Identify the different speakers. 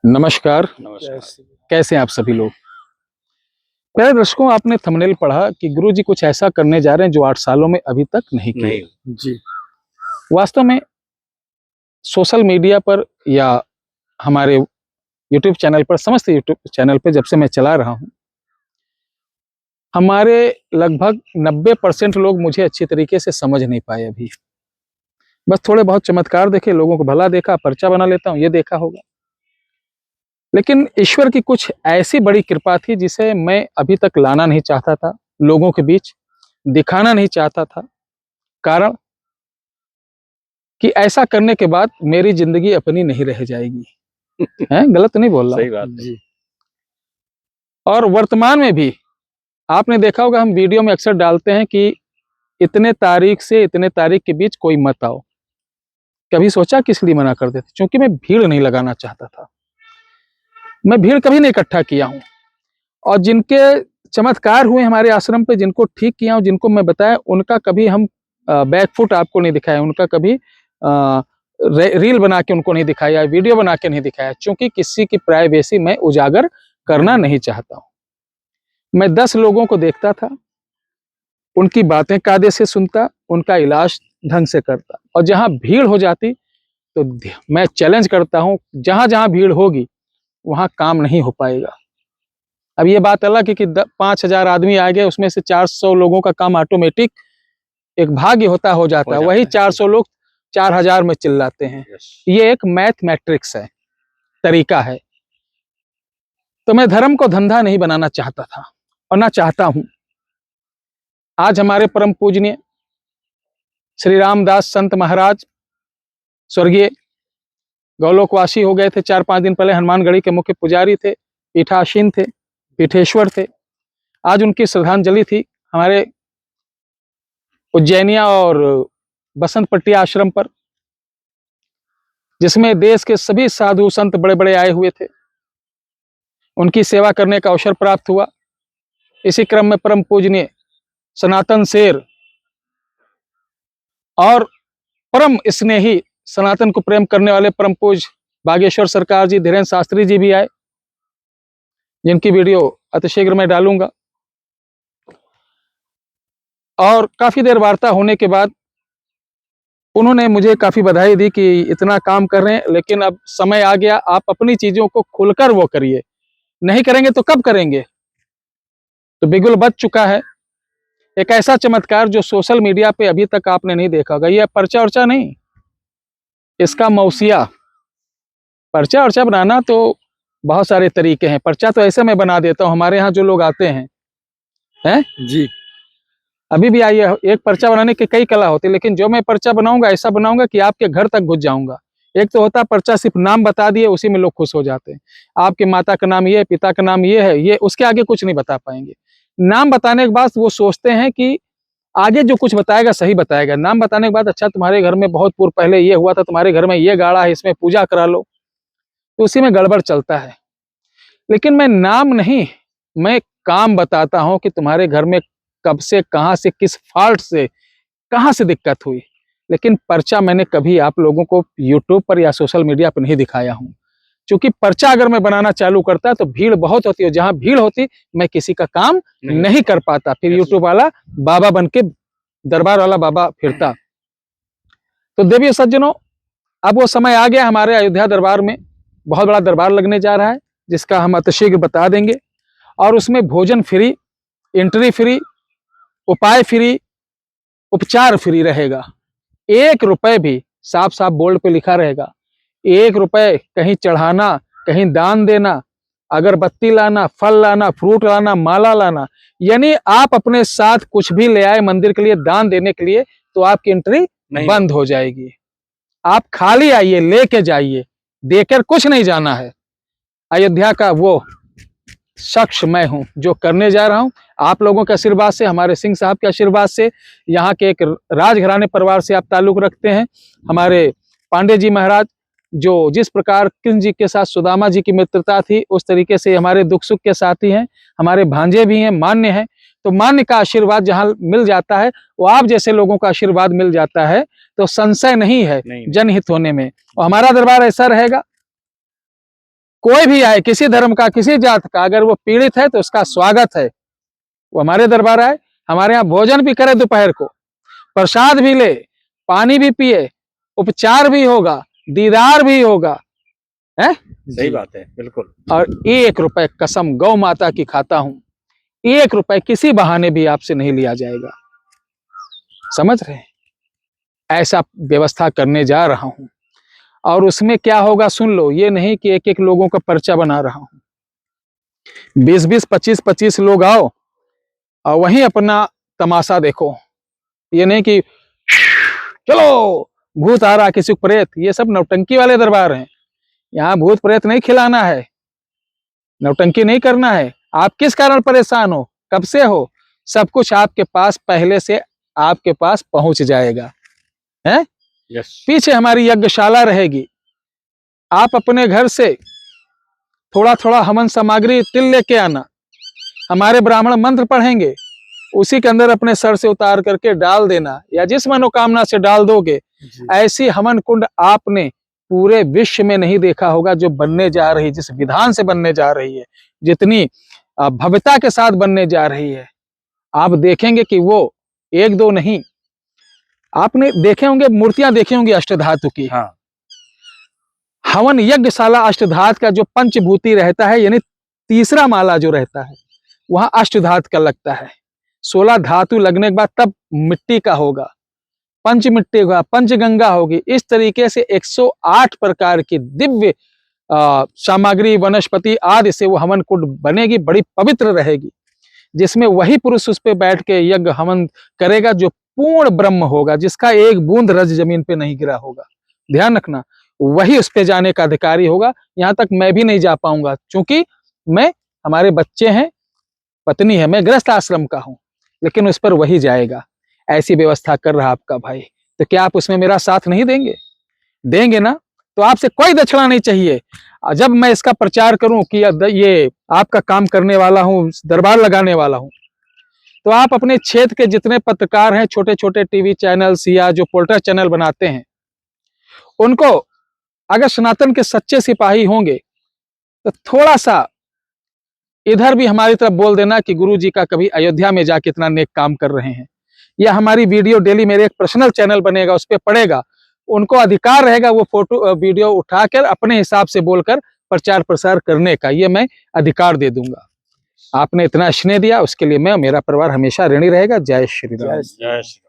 Speaker 1: नमस्कार। कैसे हैं आप सभी लोग। प्यारे दर्शकों, आपने थंबनेल पढ़ा कि गुरुजी कुछ ऐसा करने जा रहे हैं जो 8 सालों में अभी तक नहीं किए।
Speaker 2: जी।
Speaker 1: वास्तव में सोशल मीडिया पर या हमारे यूट्यूब चैनल पर, समस्त यूट्यूब चैनल पर जब से मैं चला रहा हूं, हमारे लगभग 90% लोग मुझे अच्छी तरीके से समझ नहीं पाए अभी। बस थोड़े बहुत चमत्कार देखे, लोगों को भला देखा, पर्चा बना लेता हूं, ये देखा होगा। लेकिन ईश्वर की कुछ ऐसी बड़ी कृपा थी जिसे मैं अभी तक लाना नहीं चाहता था, लोगों के बीच दिखाना नहीं चाहता था। कारण कि ऐसा करने के बाद मेरी जिंदगी अपनी नहीं रह जाएगी। हैं, गलत तो नहीं बोल रहा?
Speaker 2: सही बात है।
Speaker 1: और वर्तमान में भी आपने देखा होगा, हम वीडियो में अक्सर डालते हैं कि इतने तारीख से इतने तारीख के बीच कोई मत आओ। कभी सोचा किस लिए मना कर देते? क्योंकि मैं भीड़ नहीं लगाना चाहता था। मैं भीड़ कभी नहीं इकट्ठा किया हूं। और जिनके चमत्कार हुए हमारे आश्रम पे, जिनको ठीक किया हूं, जिनको मैं बताया, उनका कभी हम बैकफुट आपको नहीं दिखाया, उनका कभी रील बना के उनको नहीं दिखाया, वीडियो बना के नहीं दिखाया, क्योंकि किसी की प्राइवेसी मैं उजागर करना नहीं चाहता हूं। मैं 10 लोगों को देखता था, उनकी बातें कायदे से सुनता, उनका इलाज ढंग से करता, और जहां भीड़ हो जाती तो मैं चैलेंज करता हूं, जहां जहां भीड़ होगी वहां काम नहीं हो पाएगा। अब ये बात अलग है कि 5,000 आदमी आ गए, उसमें से 400 लोगों का काम ऑटोमेटिक एक भाग्य हो जाता है, वही 400 लोग 4,000 में चिल्लाते हैं। ये एक मैथमेटिक्स है, तरीका है। तो मैं धर्म को धंधा नहीं बनाना चाहता था और ना चाहता हूं। आज हमारे परम पूजनीय श्री रामदास संत महाराज स्वर्गीय गौलोकवासी हो गए थे। 4-5 दिन पहले हनुमानगढ़ी के मुख्य पुजारी थे, पीठासीन थे, पीठेश्वर थे। आज उनकी श्रद्धांजलि थी हमारे उज्जैनिया और बसंत पट्टी आश्रम पर, जिसमें देश के सभी साधु संत बड़े बड़े आए हुए थे। उनकी सेवा करने का अवसर प्राप्त हुआ। इसी क्रम में परम पूजनीय सनातन शेर और परम स्नेही, सनातन को प्रेम करने वाले परम पूज बागेश्वर सरकार जी, धीरेन्द्र शास्त्री जी भी आए, जिनकी वीडियो अतिशीघ्र मैं डालूंगा। और काफी देर वार्ता होने के बाद उन्होंने मुझे काफी बधाई दी कि इतना काम कर रहे हैं, लेकिन अब समय आ गया, आप अपनी चीजों को खुलकर वो करिए, नहीं करेंगे तो कब करेंगे। तो बिगुल बच चुका है एक ऐसा चमत्कार जो सोशल मीडिया पे अभी तक आपने नहीं देखा होगा। यह पर्चा वर्चा नहीं, इसका मौसिया। पर्चा वर्चा बनाना तो बहुत सारे तरीके हैं। पर्चा तो ऐसे मैं बना देता हूँ, हमारे यहाँ जो लोग आते हैं
Speaker 2: जी,
Speaker 1: अभी भी आइए, एक पर्चा बनाने की कई कला होती है, लेकिन जो मैं पर्चा बनाऊंगा ऐसा बनाऊंगा कि आपके घर तक घुस जाऊंगा। एक तो होता पर्चा सिर्फ नाम बता दिए, उसी में लोग खुश हो जाते हैं। आपके माता का नाम ये है, पिता का नाम ये है, ये उसके आगे कुछ नहीं बता पाएंगे। नाम बताने के बाद वो सोचते हैं कि आगे जो कुछ बताएगा सही बताएगा। नाम बताने के बाद, अच्छा तुम्हारे घर में बहुत पूर्व पहले ये हुआ था, तुम्हारे घर में ये गाड़ा है, इसमें पूजा करा लो, तो उसी में गड़बड़ चलता है। लेकिन मैं नाम नहीं, मैं काम बताता हूं कि तुम्हारे घर में कब से, कहां से, किस फॉल्ट से, कहां से दिक्कत हुई। लेकिन पर्चा मैंने कभी आप लोगों को यूट्यूब पर या सोशल मीडिया पर नहीं दिखाया हूं, क्योंकि पर्चा अगर मैं बनाना चालू करता तो भीड़ बहुत होती है, जहां भीड़ होती मैं किसी का काम नहीं कर पाता, फिर यूट्यूब वाला बाबा बन के, दरबार वाला बाबा फिरता। तो देवी सज्जनों, अब वो समय आ गया, हमारे अयोध्या दरबार में बहुत बड़ा दरबार लगने जा रहा है, जिसका हम अतिशीघ्र बता देंगे। और उसमें भोजन फ्री, एंट्री फ्री, उपाय फ्री, उपचार फ्री रहेगा। 1 रुपए भी, साफ साफ बोर्ड पे लिखा रहेगा, 1 रुपए कहीं चढ़ाना, कहीं दान देना, अगरबत्ती लाना, फल लाना, फ्रूट लाना, माला लाना, यानी आप अपने साथ कुछ भी ले आए मंदिर के लिए दान देने के लिए, तो आपकी एंट्री बंद हो जाएगी। आप खाली आइए, लेके जाइए, देकर कुछ नहीं जाना है। अयोध्या का वो शख्स मैं हूं जो करने जा रहा हूं। आप लोगों के आशीर्वाद से, हमारे सिंह साहब के आशीर्वाद से, यहाँ के एक राजघराने परिवार से आप ताल्लुक रखते हैं। हमारे पांडे जी महाराज, जो जिस प्रकार कृष्ण जी के साथ सुदामा जी की मित्रता थी, उस तरीके से हमारे दुख सुख के साथी हैं। हमारे भांजे भी हैं, मान्य हैं। तो मान्य का आशीर्वाद जहां मिल जाता है, वो आप जैसे लोगों का आशीर्वाद मिल जाता है, तो संशय नहीं है जनहित होने में। और हमारा दरबार ऐसा रहेगा, कोई भी आए, किसी धर्म का, किसी जात का, अगर वो पीड़ित है तो उसका स्वागत है। वो हमारे दरबार आए, हमारे यहाँ भोजन भी करे, दोपहर को प्रसाद भी ले, पानी भी पिए, उपचार भी होगा, दीदार भी होगा, है?
Speaker 2: सही बात है, बिल्कुल।
Speaker 1: और 1 रुपए कसम गौ माता की खाता हूं, 1 रुपए किसी बहाने भी आपसे नहीं लिया जाएगा। समझ रहे हैं? ऐसा व्यवस्था करने जा रहा हूं। और उसमें क्या होगा सुन लो, ये नहीं कि एक एक लोगों का पर्चा बना रहा हूं। 20-20, 25-25 लोग आओ और वहीं अपना तमाशा देखो। ये नहीं कि चलो भूत आ रहा, किसी प्रेत, ये सब नौटंकी वाले दरबार हैं। यहाँ भूत प्रेत नहीं खिलाना है, नौटंकी नहीं करना है। आप किस कारण परेशान हो, कब से हो, सब कुछ आपके पास पहले से आपके पास पहुंच जाएगा, है? पीछे हमारी यज्ञशाला रहेगी। आप अपने घर से थोड़ा थोड़ा हवन सामग्री तिल लेके आना, हमारे ब्राह्मण मंत्र पढ़ेंगे, उसी के अंदर अपने सर से उतार करके डाल देना, या जिस मनोकामना से डाल दोगे। ऐसी हवन कुंड आपने पूरे विश्व में नहीं देखा होगा, जो बनने जा रही, जिस विधान से बनने जा रही है, जितनी भव्यता के साथ बनने जा रही है। आप देखेंगे कि वो 1-2 नहीं, आपने देखे होंगे, मूर्तियां देखी होंगी अष्टधातु की।
Speaker 2: हाँ।
Speaker 1: हवन यज्ञशाला अष्टधातु का जो पंचभूति रहता है, यानी तीसरा माला जो रहता है, वहां अष्टधातु का लगता है। 16 धातु लगने के बाद तब मिट्टी का होगा, पंच मिट्टी होगा, पंचगंगा होगी। इस तरीके से 108 प्रकार की दिव्य सामग्री, वनस्पति आदि से वो हवन कुंड बनेगी, बड़ी पवित्र रहेगी, जिसमें वही पुरुष उस पे बैठ के यज्ञ हवन करेगा जो पूर्ण ब्रह्म होगा, जिसका एक बूंद रज जमीन पे नहीं गिरा होगा। ध्यान रखना, वही उस पे जाने का अधिकारी होगा। यहाँ तक मैं भी नहीं जा पाऊंगा, क्योंकि मैं, हमारे बच्चे हैं, पत्नी है, मैं गृहस्थ आश्रम का हूँ, लेकिन उस पर वही जाएगा। ऐसी व्यवस्था कर रहा आपका भाई, तो क्या आप उसमें मेरा साथ नहीं देंगे? देंगे ना? तो आपसे कोई दक्षिणा नहीं चाहिए। जब मैं इसका प्रचार करूं कि ये आपका काम करने वाला हूं, दरबार लगाने वाला हूं, तो आप अपने क्षेत्र के जितने पत्रकार हैं, छोटे छोटे टीवी चैनल्स या जो पोल्टर चैनल बनाते हैं, उनको अगर सनातन के सच्चे सिपाही होंगे तो थोड़ा सा इधर भी हमारी तरफ बोल देना कि गुरु जी का कभी अयोध्या में जाके इतना नेक काम कर रहे हैं, या हमारी वीडियो डेली मेरे एक पर्सनल चैनल बनेगा, उस पर पड़ेगा। उनको अधिकार रहेगा वो फोटो वीडियो उठाकर अपने हिसाब से बोलकर प्रचार प्रसार करने का, ये मैं अधिकार दे दूंगा। आपने इतना स्नेह दिया, उसके लिए मैं, मेरा परिवार हमेशा ऋणी रहेगा। जय श्री राम।
Speaker 2: जय श्री